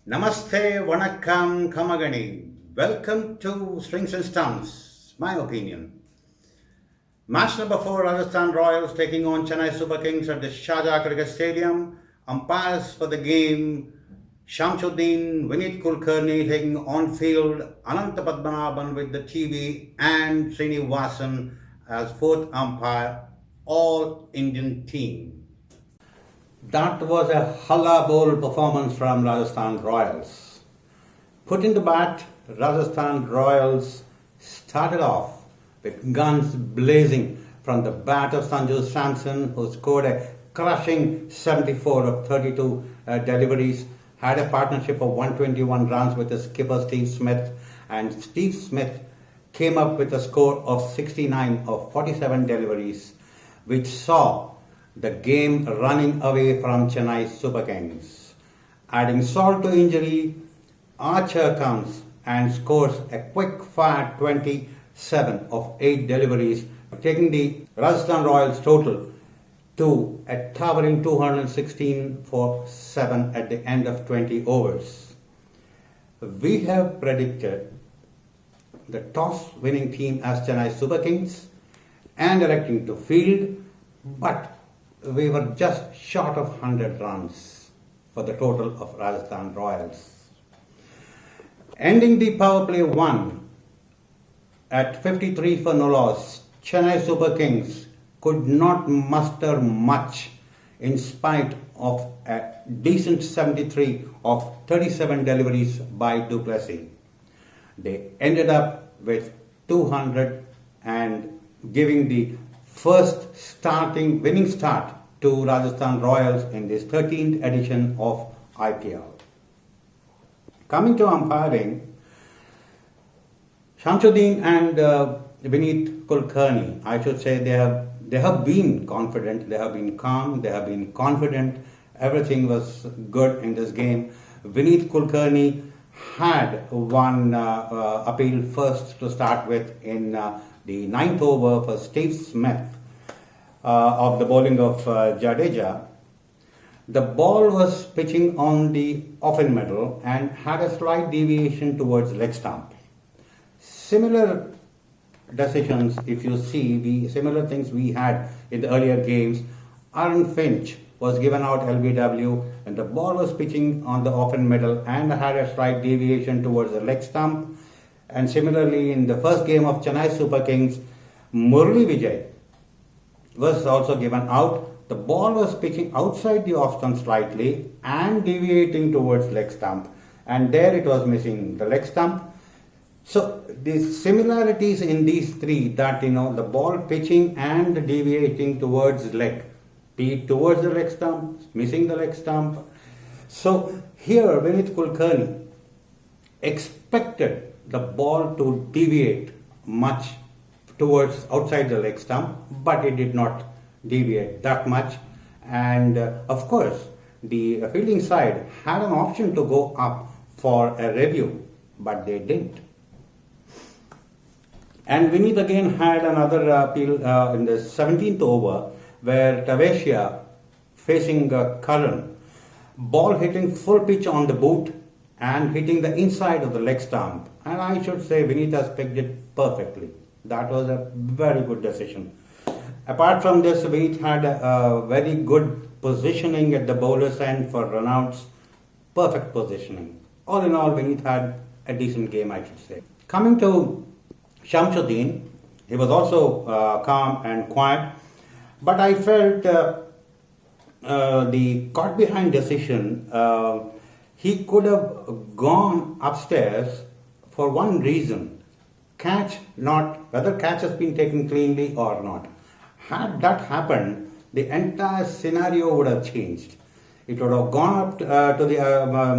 Namaste, Vanakkam, Kamagani. Welcome to Strings and Stumps, my opinion. Match number 4, Rajasthan Royals taking on Chennai Super Kings at the Sharjah Cricket Stadium. Umpires for the game, Shamsuddin, Vineet Kulkarni taking on field, Ananta Padmanabhan with the TV and Srinivasan as fourth umpire, all Indian team. That was a hullabaloo performance from Rajasthan Royals. Putting the bat, Rajasthan Royals started off with guns blazing from the bat of Sanju Samson, who scored a crushing 74 of 32 deliveries, had a partnership of 121 runs with the skipper Steve Smith, and Steve Smith came up with a score of 69 of 47 deliveries, which saw the game running away from Chennai Super Kings. Adding salt to injury, Archer comes and scores a quick-fire 27 of 8 deliveries, taking the Rajasthan Royals total to a towering 216 for 7 at the end of 20 overs. We have predicted the toss-winning team as Chennai Super Kings and electing to field, but we were just short of 100 runs for the total of Rajasthan Royals. Ending the power play 1 at 53 for no loss, Chennai Super Kings could not muster much in spite of a decent 73 of 37 deliveries by du Plessis. They ended up with 200 and giving the first winning start to Rajasthan Royals in this 13th edition of IPL. Coming to umpiring, Shamsuddin and Vineet Kulkarni, I should say they have been confident, they have been calm, they have been confident. Everything was good in this game. Vineet Kulkarni had one appeal first to start with in the 9th over for Steve Smith of the bowling of Jadeja. The ball was pitching on the off-in middle and had a slight deviation towards leg stump. Similar decisions, if you see, similar things we had in the earlier games. Aaron Finch was given out LBW and the ball was pitching on the off-in middle and had a slight deviation towards the leg stump. And similarly, in the first game of Chennai Super Kings, Murli Vijay was also given out. The ball was pitching outside the off stump slightly and deviating towards leg stump. And there it was missing the leg stump. So the similarities in these three, that the ball pitching and deviating towards leg, be it towards the leg stump, missing the leg stump. So here Vineet Kulkarni expected the ball to deviate much towards outside the leg stump, but it did not deviate that much. And of course, the fielding side had an option to go up for a review, but they didn't. And Vineet again had another appeal in the 17th over where Tavesia facing Karan, ball hitting full pitch on the boot and hitting the inside of the leg stump. And I should say Vineet has picked it perfectly. That was a very good decision. Apart from this, Vineet had a very good positioning at the bowler's end for runouts. Perfect positioning. All in all, Vineet had a decent game, I should say. Coming to Shamsuddin, he was also calm and quiet. But I felt the caught behind decision, he could have gone upstairs for one reason. Whether catch has been taken cleanly or not. Had that happened, the entire scenario would have changed. It would have gone up to the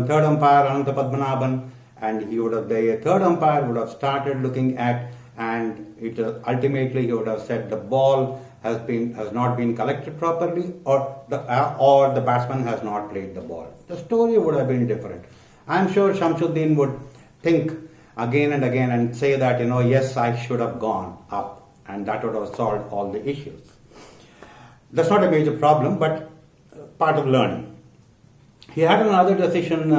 third umpire, Ananta Padmanabhan, and the third umpire would have started looking at, and ultimately he would have said the ball has not been collected properly, or the batsman has not played the ball. The story would have been different. I am sure Shamsuddin would think again and again and say that, yes, I should have gone up, and that would have solved all the issues. That's not a major problem, but part of learning. He had another decision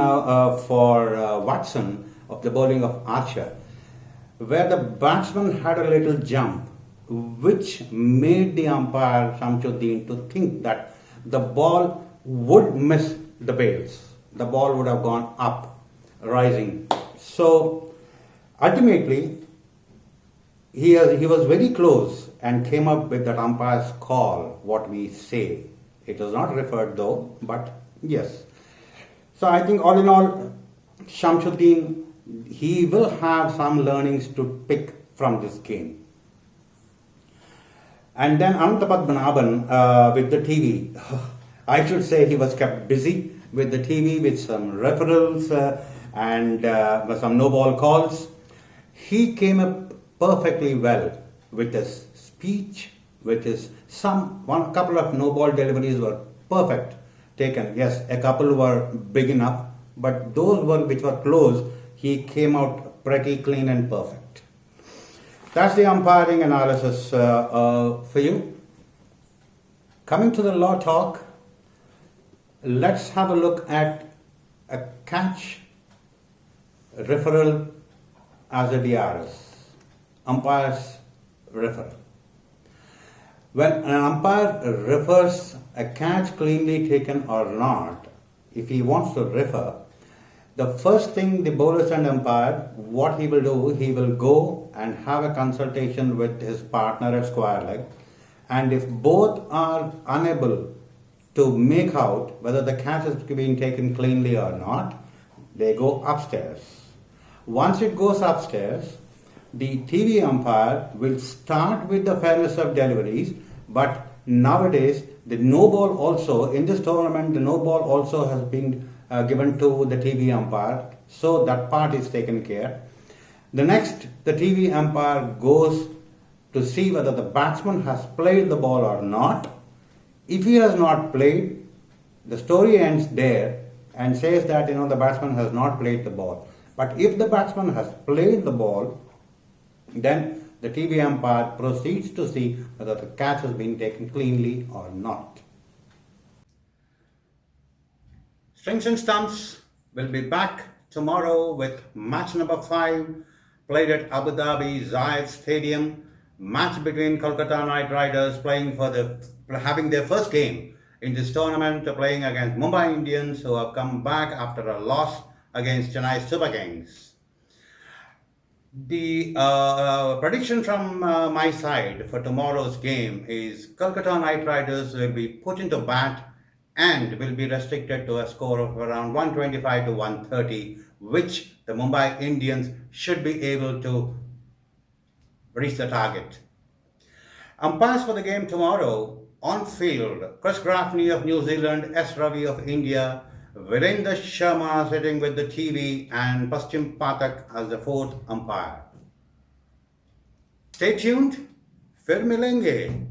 for Watson of the bowling of Archer, where the batsman had a little jump, which made the umpire Shamsuddin to think that the ball would miss the bails. The ball would have gone up, rising. So ultimately, he was very close and came up with that umpire's call, what we say. It was not referred though, but yes. So I think all in all, Shamsuddin, he will have some learnings to pick from this game. And then Anantha with the TV. I should say he was kept busy with the TV with some referrals and some no ball calls. He came up perfectly well with his speech, with his couple of no ball deliveries were perfect taken. Yes, a couple were big enough, but those which were close, he came out pretty clean and perfect. That's the umpiring analysis for you. Coming to the law talk, let's have a look at a catch referral as a DRS, umpire's referral. When an umpire refers a catch cleanly taken or not, if he wants to refer, the first thing the bowlers and umpire, what he will do, he will go and have a consultation with his partner at square leg, and if both are unable to make out whether the catch is being taken cleanly or not, they go upstairs. Once it goes upstairs, the TV umpire will start with the fairness of deliveries, but nowadays the no ball also, in this tournament, the no ball also has been given to the TV umpire, so that part is taken care. The next, the TV umpire goes to see whether the batsman has played the ball or not. If he has not played, the story ends there and says that the batsman has not played the ball. But if the batsman has played the ball, then the TV umpire proceeds to see whether the catch has been taken cleanly or not. Strings and Stumps will be back tomorrow with match number 5 played at Abu Dhabi Zayed Stadium. Match between Kolkata Knight Riders having their first game in this tournament, playing against Mumbai Indians, who have come back after a loss against Chennai Super Kings. The prediction from my side for tomorrow's game is Kolkata Knight Riders will be put into bat and will be restricted to a score of around 125 to 130, which the Mumbai Indians should be able to reach the target. Umpires for the game tomorrow: on field, Chris Gaffney of New Zealand, S. Ravi of India, Virendra Sharma sitting with the TV, and Paschim Pathak as the 4th umpire. Stay tuned, फिर मिलेंगे.